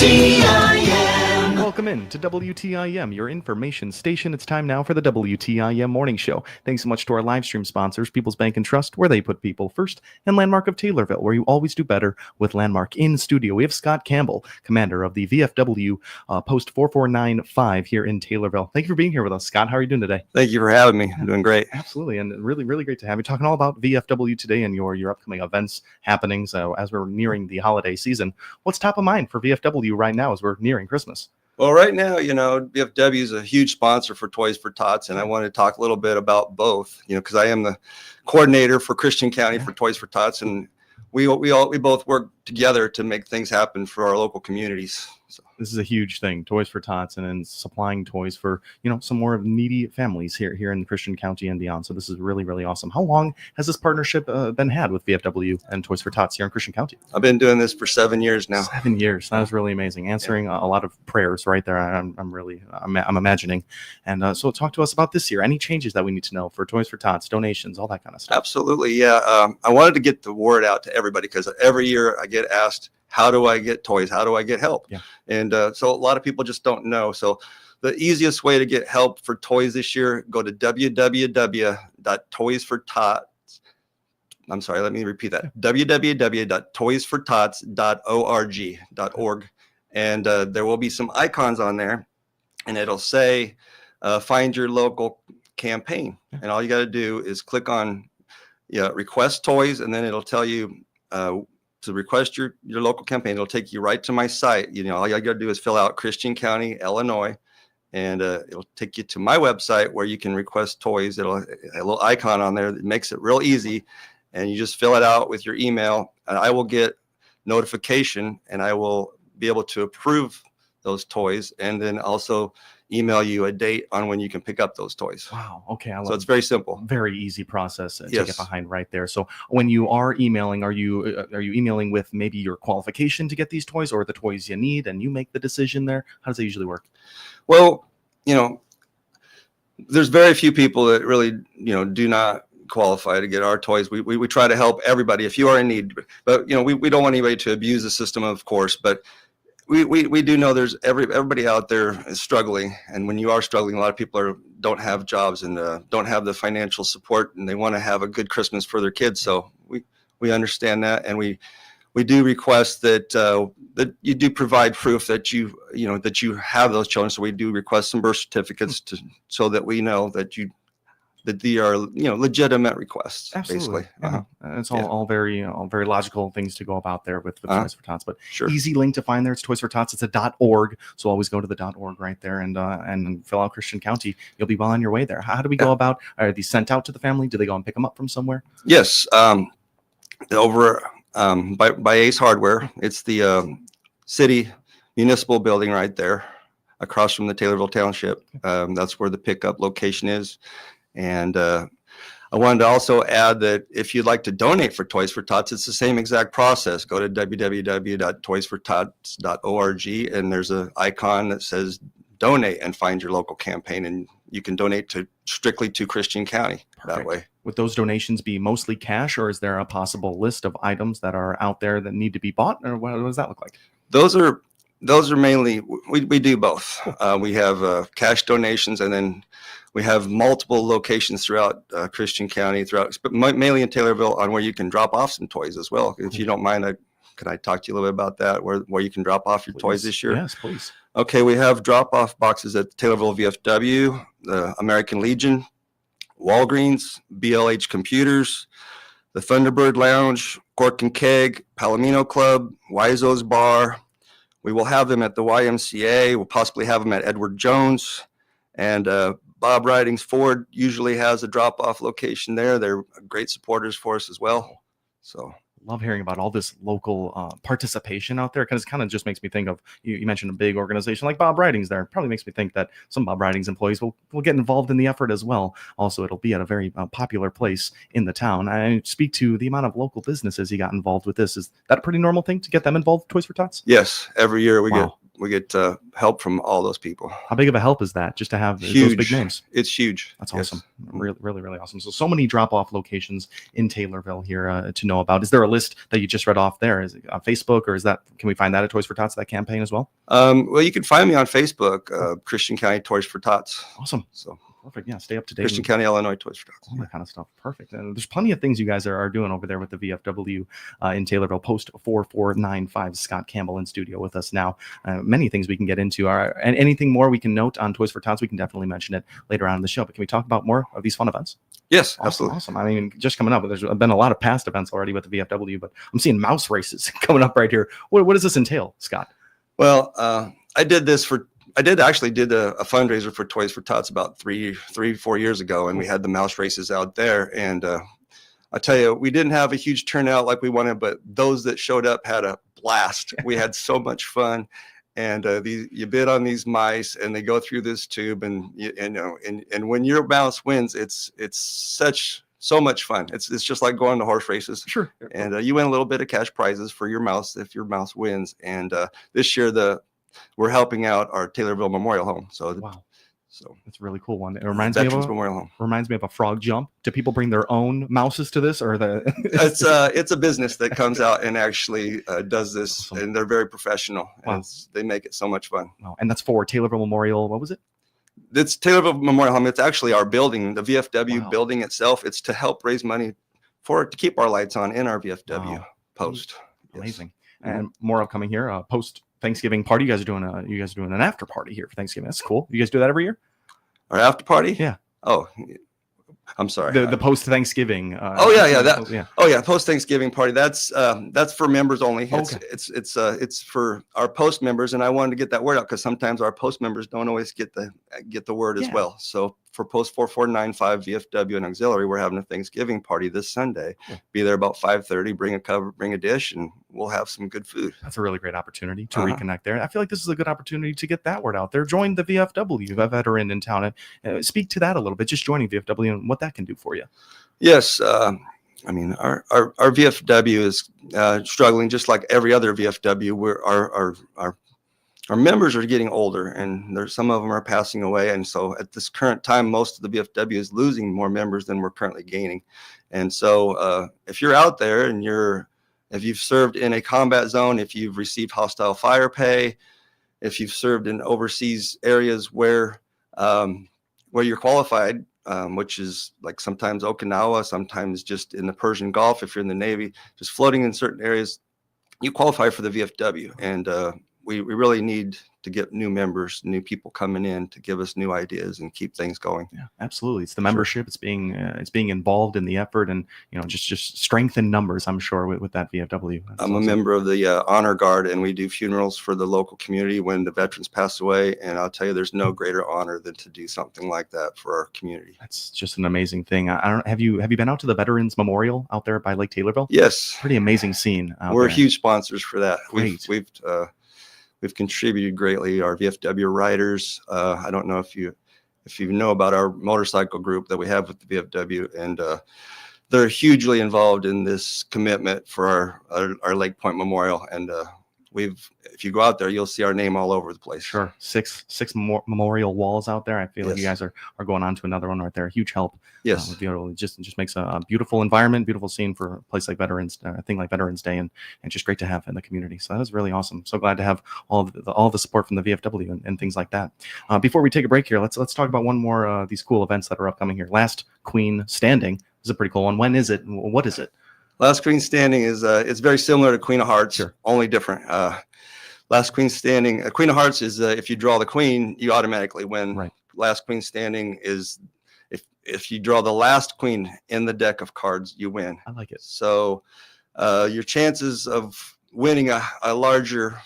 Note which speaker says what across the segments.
Speaker 1: WTIM.
Speaker 2: Welcome in to WTIM, your information station. It's time now for the WTIM Morning Show. Thanks so much to our live stream sponsors, People's Bank and Trust, where they put people first, and Landmark of Taylorville, where you always do better with Landmark. In studio, we have Scott Campbell, commander of the VFW Post 4495 here in Taylorville. Thank you for being here with us, Scott. How are you doing today?
Speaker 3: Thank you for having me. I'm doing great.
Speaker 2: Absolutely, and really, really great to have you. Talking all about VFW today and your upcoming events, happenings as we're nearing the holiday season. What's top of mind for VFW right now as we're nearing Christmas?
Speaker 3: Well, right now, VFW is a huge sponsor for Toys for Tots, and I want to talk a little bit about both, because I am the coordinator for Christian County for Toys for Tots, and we both work together to make things happen for our local communities. So
Speaker 2: this is a huge thing, Toys for Tots, and supplying toys for some more needy families here in Christian County and beyond. So this is really, really awesome. How long has this partnership been had with VFW and Toys for Tots here in Christian County?
Speaker 3: I've been doing this for 7 years now.
Speaker 2: 7 years. That was really amazing. Answering a lot of prayers right there. I'm imagining. And so talk to us about this year. Any changes that we need to know for Toys for Tots, donations, all that kind of stuff?
Speaker 3: Absolutely. Yeah. I wanted to get the word out to everybody because every year I get asked, how do I get toys? How do I get help?
Speaker 2: Yeah.
Speaker 3: And so a lot of people just don't know. So the easiest way to get help for toys this year, go to www.toysfortots. I'm sorry, let me repeat that. www.toysfortots.org. And there will be some icons on there, and it'll say, find your local campaign. And all you got to do is click on request toys, and then it'll tell you to request your local campaign. It'll take you right to my site. All you got to do is fill out Christian County, Illinois, and it'll take you to my website where you can request toys. It'll have a little icon on there that makes it real easy, and you just fill it out with your email, and I will get notification, and I will be able to approve those toys, and then also email you a date on when you can pick up those toys.
Speaker 2: Wow. Okay.
Speaker 3: So it's very simple.
Speaker 2: Very easy process to
Speaker 3: Yes.
Speaker 2: get behind right there. So when you are emailing, are you emailing with maybe your qualification to get these toys or the toys you need, and you make the decision there? How does that usually work?
Speaker 3: Well, there's very few people that really, do not qualify to get our toys. We try to help everybody if you are in need, but we don't want anybody to abuse the system, of course, but we do know there's everybody out there is struggling, and when you are struggling, a lot of people don't have jobs and don't have the financial support, and they want to have a good Christmas for their kids. So we understand that, and we do request that that you do provide proof that you have those children. So we do request some birth certificates so that we know that they are legitimate requests.
Speaker 2: Absolutely.
Speaker 3: Basically.
Speaker 2: Yeah. It's all very logical things to go about there with Toys for Tots, but
Speaker 3: Sure.
Speaker 2: easy link to find there. It's Toys for Tots. It's a .org, so always go to the .org right there and fill out Christian County. You'll be well on your way there. How do we go about? Are these sent out to the family? Do they go and pick them up from somewhere?
Speaker 3: Yes, over by Ace Hardware. It's the city municipal building right there, across from the Taylorville Township. That's where the pickup location is. And I wanted to also add that if you'd like to donate for Toys for Tots, it's the same exact process. Go to www.toysfortots.org, and there's an icon that says donate and find your local campaign, and you can donate strictly to Christian County. That way.
Speaker 2: Would those donations be mostly cash, or is there a possible list of items that are out there that need to be bought, or what does that look like?
Speaker 3: Those are mainly, we do both. We have cash donations, and then we have multiple locations throughout Christian County, but mainly in Taylorville, on where you can drop off some toys as well. If you don't mind, could I talk to you a little bit about that, where you can drop off your toys this year?
Speaker 2: Yes, please.
Speaker 3: Okay, we have drop-off boxes at Taylorville VFW, the American Legion, Walgreens, BLH Computers, the Thunderbird Lounge, Cork and Keg, Palomino Club, Wiseau's Bar. We will have them at the YMCA. We'll possibly have them at Edward Jones. And Bob Ridings Ford usually has a drop-off location there. They're great supporters for us as well. So
Speaker 2: love hearing about all this local participation out there, because it kind of just makes me think of, you mentioned a big organization like Bob Ridings there. It probably makes me think that some Bob Ridings employees will get involved in the effort as well. Also, it'll be at a very popular place in the town. I speak to the amount of local businesses he got involved with this. Is that a pretty normal thing to get them involved with Toys for Tots?
Speaker 3: yes, every year we
Speaker 2: Wow.
Speaker 3: help from all those people.
Speaker 2: How big of a help is that, just to have
Speaker 3: Huge.
Speaker 2: those big names?
Speaker 3: It's huge.
Speaker 2: That's
Speaker 3: Yes.
Speaker 2: awesome. Really, really, really awesome. So many drop-off locations in Taylorville here to know about. Is there a list that you just read off there? Is it on Facebook, or can we find that at Toys for Tots, that campaign as well?
Speaker 3: Well, you can find me on Facebook, Christian County Toys for Tots.
Speaker 2: Awesome.
Speaker 3: So
Speaker 2: perfect. Yeah, stay up to date.
Speaker 3: Christian County, Illinois Toys for Tots.
Speaker 2: All that kind of stuff. Perfect. And there's plenty of things you guys are doing over there with the VFW in Taylorville. Post 4495, Scott Campbell in studio with us now. Many things we can get into. And anything more we can note on Toys for Tots, we can definitely mention it later on in the show. But can we talk about more of these fun events?
Speaker 3: Yes,
Speaker 2: Awesome,
Speaker 3: absolutely.
Speaker 2: Awesome. I mean, just coming up, there's been a lot of past events already with the VFW, but I'm seeing mouse races coming up right here. What does this entail, Scott?
Speaker 3: Well, I did actually did a fundraiser for Toys for Tots about 4 years ago, and we had the mouse races out there. And I tell you, we didn't have a huge turnout like we wanted, but those that showed up had a blast. We had so much fun. And you bid on these mice, and they go through this tube, and and when your mouse wins, it's so much fun. It's just like going to horse races. Sure. And you win a little bit of cash prizes for your mouse if your mouse wins. And this year we're helping out our Taylorville Memorial Home. So
Speaker 2: wow.
Speaker 3: So
Speaker 2: it's a really cool one. It reminds me of a frog jump. Do people bring their own mouses to this, or
Speaker 3: it's a business that comes out and actually does this, awesome. And they're very professional. Wow. And they make it so much fun.
Speaker 2: Wow. And that's for Taylorville Memorial. What was it?
Speaker 3: It's Taylorville Memorial Home. It's actually our building, the VFW building itself. It's to help raise money to keep our lights on in our VFW post.
Speaker 2: Amazing. Yes. And more upcoming here. Post Thanksgiving party. You guys are doing an after party here for Thanksgiving. That's cool. You guys do that every year?
Speaker 3: Our after party?
Speaker 2: Yeah.
Speaker 3: Oh, I'm sorry.
Speaker 2: The post Thanksgiving.
Speaker 3: Post Thanksgiving party. That's for members only.
Speaker 2: Okay.
Speaker 3: It's for our post members, and I wanted to get that word out because sometimes our post members don't always get the word as well. So for post 4495 VFW and auxiliary, we're having a Thanksgiving party this Sunday. Yeah. Be there about 5:30. Bring a dish, and we'll have some good food.
Speaker 2: That's a really great opportunity to reconnect there. I feel like this is a good opportunity to get that word out there. Join the VFW, a veteran in town, and speak to that a little bit. Just joining VFW and what that can do for you.
Speaker 3: Yes. I mean, our VFW is struggling just like every other VFW. Our members are getting older, and some of them are passing away. And so at this current time, most of the VFW is losing more members than we're currently gaining. And so if you're out there and if you've served in a combat zone, if you've received hostile fire pay, if you've served in overseas areas where you're qualified, which is like sometimes Okinawa, sometimes just in the Persian Gulf, if you're in the Navy, just floating in certain areas, you qualify for the VFW. And we really need to get new members, new people coming in to give us new ideas and keep things going.
Speaker 2: Yeah, absolutely. It's the membership. Sure. It's being involved in the effort, and just strengthen numbers. I'm sure with that VFW.
Speaker 3: I'm a member of the Honor Guard, and we do funerals for the local community when the veterans pass away. And I'll tell you, there's no greater honor than to do something like that for our community.
Speaker 2: That's just an amazing thing. Have you been out to the Veterans Memorial out there by Lake Taylorville?
Speaker 3: Yes.
Speaker 2: Pretty amazing scene.
Speaker 3: We're huge sponsors for that.
Speaker 2: Great.
Speaker 3: We've contributed greatly. Our VFW riders. I don't know if you know about our motorcycle group that we have with the VFW, and they're hugely involved in this commitment for our Lake Point Memorial. And if you go out there, you'll see our name all over the place.
Speaker 2: Sure. Six more memorial walls out there. I feel like you guys are going on to another one right there. Huge help.
Speaker 3: Yes.
Speaker 2: It just makes a beautiful environment, beautiful scene for a place like Veterans, a thing like Veterans Day, and just great to have in the community. So that was really awesome. So glad to have all the support from the VFW and things like that. Before we take a break here, let's talk about one more of these cool events that are upcoming here. Last Queen Standing is a pretty cool one. When is it? What is it?
Speaker 3: Last Queen Standing is it's very similar to Queen of Hearts,
Speaker 2: sure.
Speaker 3: Only different. Last Queen Standing, Queen of Hearts is if you draw the queen, you automatically win.
Speaker 2: Right. Last
Speaker 3: Queen Standing is if you draw the last queen in the deck of cards, you win.
Speaker 2: I like it.
Speaker 3: So your chances of winning a larger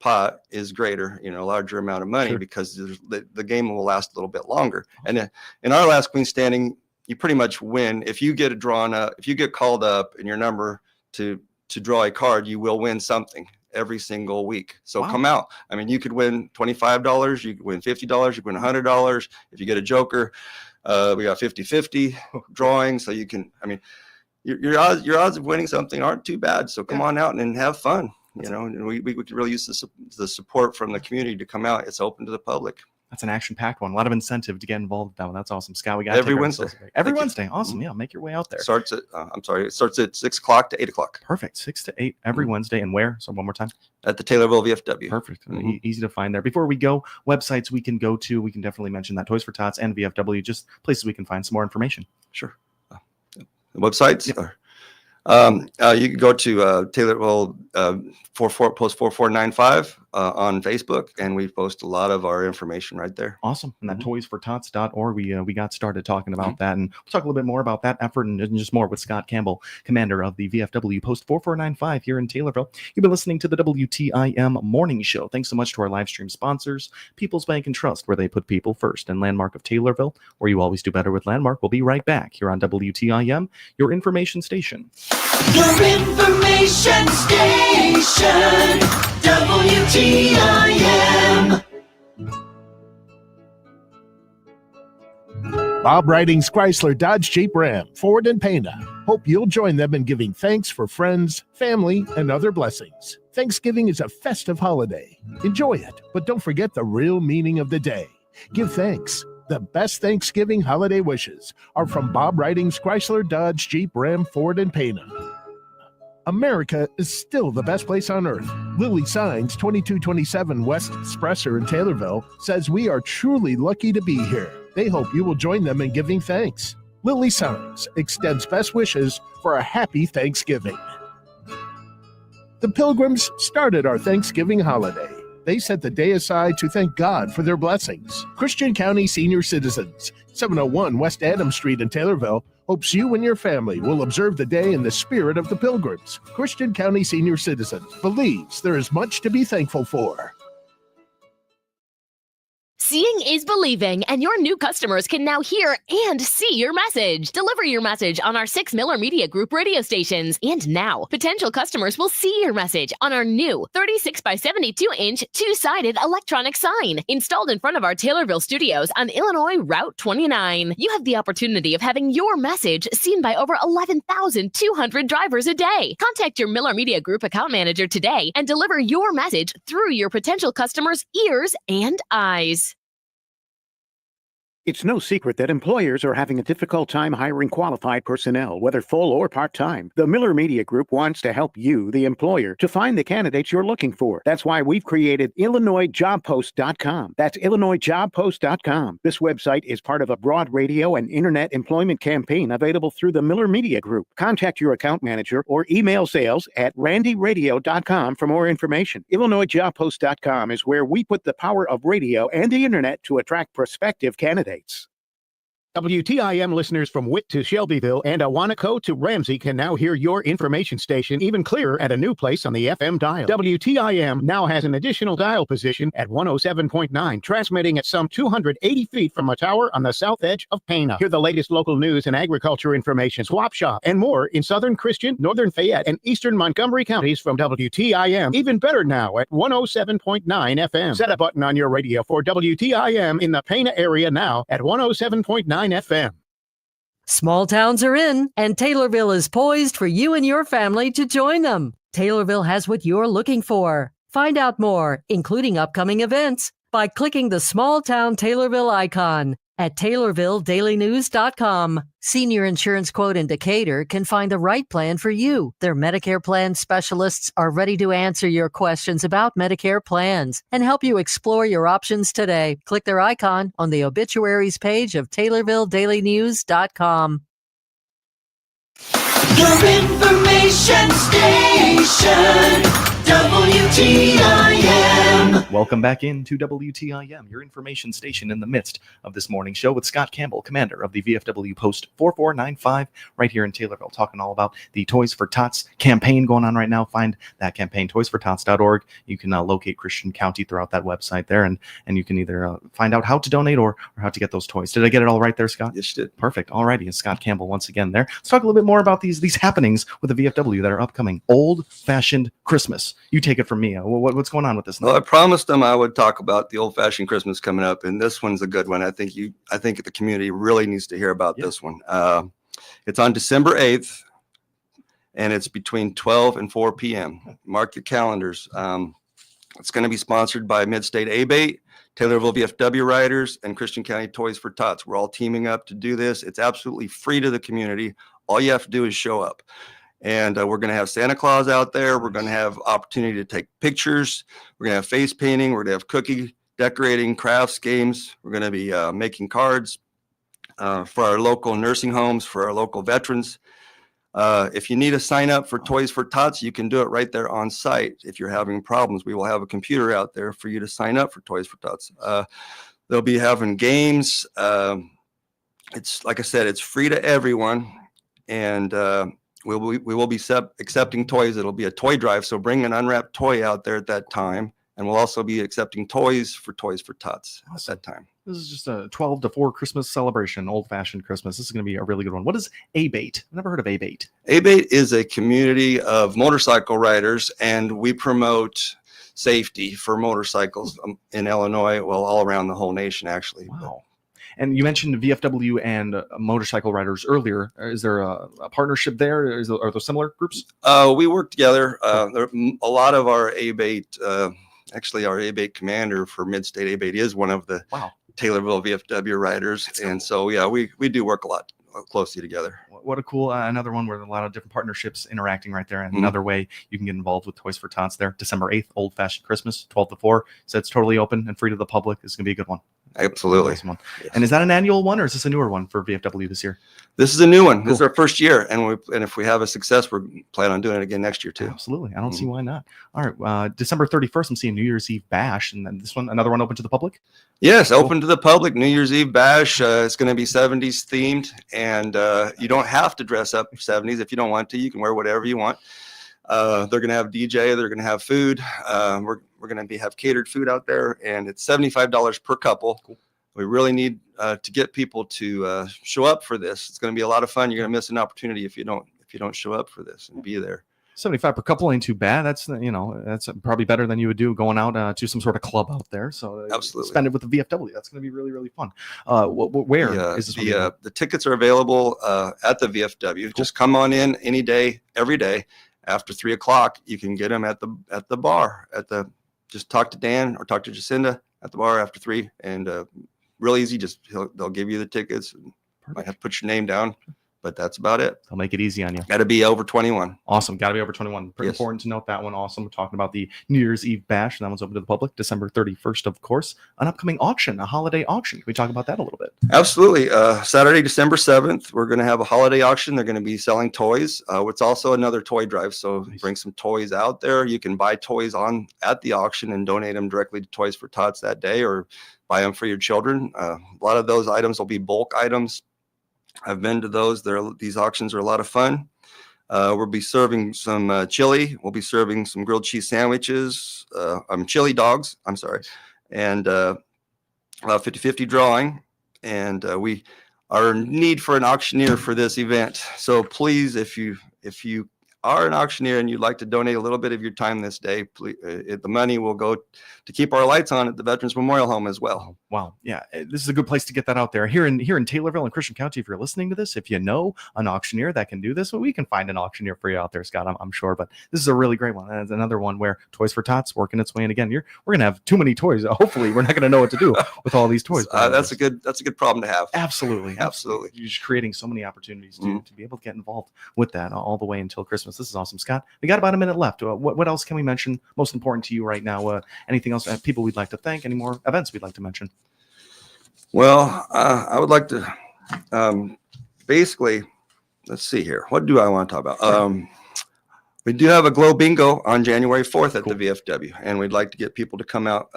Speaker 3: pot is greater, a larger amount of money, sure. Because the game will last a little bit longer. And in our Last Queen Standing, you pretty much win. If you get if you get called up in your number to draw a card, you will win something every single week. So come out. I mean, you could win $25, you could win $50, you could win $100. If you get a joker, we got 50-50 drawing. So you can, your odds of winning something aren't too bad. So come on out and have fun. You know, and we could really use the support from the community to come out. It's open to the public.
Speaker 2: That's an action-packed one. A lot of incentive to get involved with that one. That's awesome, Scott. We got
Speaker 3: every Wednesday.
Speaker 2: Every Wednesday. Awesome. Yeah, make your way out there.
Speaker 3: It starts at 6 o'clock to 8 o'clock.
Speaker 2: Perfect. 6 to 8 every Wednesday. And where? So one more time.
Speaker 3: At the Taylorville VFW.
Speaker 2: Perfect. Easy to find there. Before we go, websites we can go to. We can definitely mention that Toys for Tots and VFW, just places we can find some more information.
Speaker 3: Sure. The websites.
Speaker 2: Yep.
Speaker 3: You can go to Taylorville 4495 on Facebook, and we post a lot of our information right there.
Speaker 2: Awesome. And that toysfortots.org, we got started talking about that, and we'll talk a little bit more about that effort and just more with Scott Campbell, commander of the VFW Post 4495 here in Taylorville. You've been listening to the WTIM Morning Show. Thanks so much to our live stream sponsors, People's Bank and Trust, where they put people first, and Landmark of Taylorville, where you always do better with Landmark. We'll be right back here on WTIM, your information station.
Speaker 1: Your information station, WTIM.
Speaker 4: Bob Ridings Chrysler Dodge Jeep Ram, Ford and Pana. Hope you'll join them in giving thanks for friends, family, and other blessings. Thanksgiving is a festive holiday. Enjoy it, but don't forget the real meaning of the day. Give thanks. The best Thanksgiving holiday wishes are from Bob Ridings Chrysler Dodge Jeep Ram, Ford and Pana. America is still the best place on earth. Lily Signs, 2227 West Spresser in Taylorville, says we are truly lucky to be here. They hope you will join them in giving thanks. Lily Signs extends best wishes for a happy Thanksgiving. The Pilgrims started our Thanksgiving holiday. They set the day aside to thank God for their blessings. Christian County Senior Citizens, 701 West Adams Street in Taylorville, hopes you and your family will observe the day in the spirit of the Pilgrims. Christian County Senior Citizens believes there is much to be thankful for.
Speaker 5: Seeing is believing, and your new customers can now hear and see your message. Deliver your message on our 6 Miller Media Group radio stations. And now, potential customers will see your message on our new 36 by 72-inch two-sided electronic sign installed in front of our Taylorville studios on Illinois Route 29. You have the opportunity of having your message seen by over 11,200 drivers a day. Contact your Miller Media Group account manager today and deliver your message through your potential customers' ears and eyes.
Speaker 6: It's no secret that employers are having a difficult time hiring qualified personnel, whether full or part-time. The Miller Media Group wants to help you, the employer, to find the candidates you're looking for. That's why we've created IllinoisJobPost.com. That's IllinoisJobPost.com. This website is part of a broad radio and internet employment campaign available through the Miller Media Group. Contact your account manager or email sales@randyradio.com for more information. IllinoisJobPost.com is where we put the power of radio and the internet to attract prospective candidates. WTIM listeners from Witt to Shelbyville and Awanaco to Ramsey can now hear your information station even clearer at a new place on the FM dial. WTIM now has an additional dial position at 107.9, transmitting at some 280 feet from a tower on the south edge of Pana. Hear the latest local news and agriculture information, swap shop, and more in southern Christian, northern Fayette, and eastern Montgomery counties from WTIM. Even better now at 107.9 FM. Set a button on your radio for WTIM in the Pana area now at 107.9 FM.
Speaker 7: Small towns are in, and Taylorville is poised for you and your family to join them. Taylorville has what you're looking for. Find out more, including upcoming events, by clicking the Small Town Taylorville icon at TaylorvilleDailyNews.com. Senior Insurance Quote in Decatur can find the right plan for you. Their Medicare plan specialists are ready to answer your questions about Medicare plans and help you explore your options today. Click their icon on the obituaries page of TaylorvilleDailyNews.com.
Speaker 1: Your information station, WTIM.
Speaker 2: Welcome back into WTIM, your information station in the midst of this morning show with Scott Campbell, commander of the VFW Post 4495 right here in Taylorville, talking all about the Toys for Tots campaign going on right now. Find that campaign, toysfortots.org. You can locate Christian County throughout that website there, and you can either find out how to donate or how to get those toys. Did I get it all right there, Scott?
Speaker 3: Yes, you did.
Speaker 2: Perfect. All righty. And Scott Campbell once again there. Let's talk a little bit more about these happenings with the VFW that are upcoming. Old-fashioned Christmas. You take it from me. What's going on with this?
Speaker 3: Well, I promised them I would talk about the old-fashioned Christmas coming up, and this one's a good one. I think the community really needs to hear about this one. It's on December 8th, and it's between 12 and 4 p.m. Mark your calendars. It's going to be sponsored by Mid-State ABATE, Taylorville VFW Riders, and Christian County Toys for Tots. We're all teaming up to do this. It's absolutely free to the community. All you have to do is show up. And we're going to have Santa Claus out there. We're going to have opportunity to take pictures. We're going to have face painting. We're going to have cookie decorating, crafts, games. We're going to be making cards for our local nursing homes, for our local veterans. If you need to sign up for Toys for Tots, you can do it right there on site. If you're having problems, we will have a computer out there for you to sign up for Toys for Tots. They'll be having games. It's like I said, it's free to everyone, and we will be accepting toys. It'll be a toy drive, so bring an unwrapped toy out there at that time, and we'll also be accepting toys for Tots at that time.
Speaker 2: This is just a 12 to 4 Christmas celebration, old-fashioned Christmas. This is going to be a really good one. What is ABATE? I've never heard of ABATE.
Speaker 3: ABATE is a community of motorcycle riders, and we promote safety for motorcycles in Illinois, well, all around the whole nation, actually.
Speaker 2: Wow. And you mentioned VFW and motorcycle riders earlier. Is there a partnership there? Are those similar groups?
Speaker 3: We work together. A lot of our ABATE, actually our ABATE commander for Mid-State ABATE is one of the Taylorville VFW riders. And so, yeah, we do work a lot closely together.
Speaker 2: What a cool, another one where a lot of different partnerships interacting right there. And another way you can get involved with Toys for Tots there. December 8th, Old Fashioned Christmas, 12 to 4. So it's totally open and free to the public. It's going to be a good one.
Speaker 3: Absolutely.
Speaker 2: Awesome one. Yes. And is that an annual one, or is this a newer one for VFW this year?
Speaker 3: This is a new one. Cool. This is our first year. And if we have a success, we're planning on doing it again next year too.
Speaker 2: Absolutely. I don't see why not. All right. December 31st, I'm seeing New Year's Eve Bash. And then this one, another one open to the public?
Speaker 3: Yes, cool. Open to the public. New Year's Eve Bash. It's going to be 70s themed. And you don't have to dress up 70s if you don't want to. You can wear whatever you want. They're going to have DJ. They're going to have food. We're going to have catered food out there. And it's $75 per couple. Cool. We really need to get people to show up for this. It's going to be a lot of fun. You're going to miss an opportunity if you don't show up for this and be there.
Speaker 2: 75 per couple ain't too bad. That's that's probably better than you would do going out to some sort of club out there. So
Speaker 3: absolutely
Speaker 2: spend it with the VFW. That's going to be really, really fun. Where is this?
Speaker 3: The tickets are available at the VFW. Cool. Just come on in any day, every day after 3 o'clock. You can get them at the bar. Just talk to Dan or talk to Jacinda at the bar after 3 and. Real easy. They'll give you the tickets. Might have to put your name down, but that's about it.
Speaker 2: They'll make it easy on you.
Speaker 3: Got to be over 21.
Speaker 2: Awesome. Got to be over 21. Pretty important to note that one. Awesome. We're talking about the New Year's Eve Bash. That one's open to the public. December 31st, of course. An upcoming auction, a holiday auction. Can we talk about that a little bit?
Speaker 3: Absolutely. Saturday, December 7th, we're going to have a holiday auction. They're going to be selling toys. It's also another toy drive. So nice. Bring some toys out there. You can buy toys at the auction and donate them directly to Toys for Tots that day, or buy them for your children. A lot of those items will be bulk items. I've been to those. These auctions are a lot of fun. We'll be serving some chili. We'll be serving some grilled cheese sandwiches. Chili dogs. I'm sorry. And 50-50 drawing. And we are in need for an auctioneer for this event. So please, if you are an auctioneer and you'd like to donate a little bit of your time this day, please, the money will go to keep our lights on at the Veterans Memorial Home as well.
Speaker 2: Wow. Yeah. This is a good place to get that out there. Here in Taylorville and Christian County, if you're listening to this, if you know an auctioneer that can do this, well, we can find an auctioneer for you out there, Scott, I'm sure. But this is a really great one. And it's another one where Toys for Tots working its way in again. We're going to have too many toys. Hopefully, we're not going to know what to do with all these toys.
Speaker 3: That's a good problem to have.
Speaker 2: Absolutely.
Speaker 3: Absolutely.
Speaker 2: You're just creating so many opportunities to be able to get involved with that all the way until Christmas. This is awesome, Scott. We got about a minute left. What else can we mention? Most important to you right now? Anything else? People we'd like to thank? Any more events we'd like to mention?
Speaker 3: Well, I would like to basically, let's see here. What do I want to talk about? We do have a Glow Bingo on January 4th at the VFW, and we'd like to get people to come out.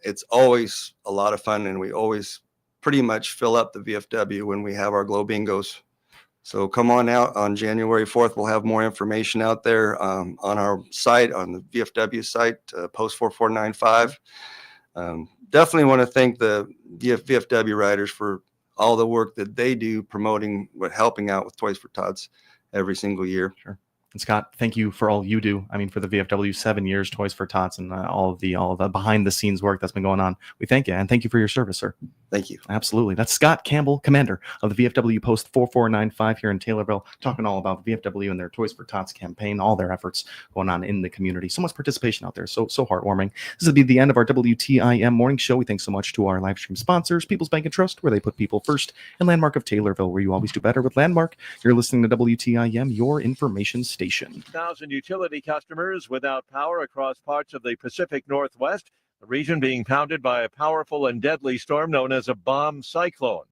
Speaker 3: It's always a lot of fun, and we always pretty much fill up the VFW when we have our Glow Bingos. So come on out on January 4th. We'll have more information out there on our site, on the VFW site, post 4495. Definitely want to thank the VFW riders for all the work that they do promoting, helping out with Toys for Tots every single year.
Speaker 2: Sure. And Scott, thank you for all you do. I mean, for the VFW 7 years, Toys for Tots, and all of the behind the scenes work that's been going on. We thank you, and thank you for your service, sir.
Speaker 3: Thank you.
Speaker 2: Absolutely. That's Scott Campbell, commander of the VFW Post 4495 here in Taylorville, talking all about VFW and their Toys for Tots campaign, all their efforts going on in the community. So much participation out there. So heartwarming. This will be the end of our WTIM morning show. We thank so much to our live stream sponsors, People's Bank and Trust, where they put people first, and Landmark of Taylorville, where you always do better with Landmark. You're listening to WTIM, your information station.
Speaker 8: 1,000 utility customers without power across parts of the Pacific Northwest, the region being pounded by a powerful and deadly storm known as a bomb cyclone.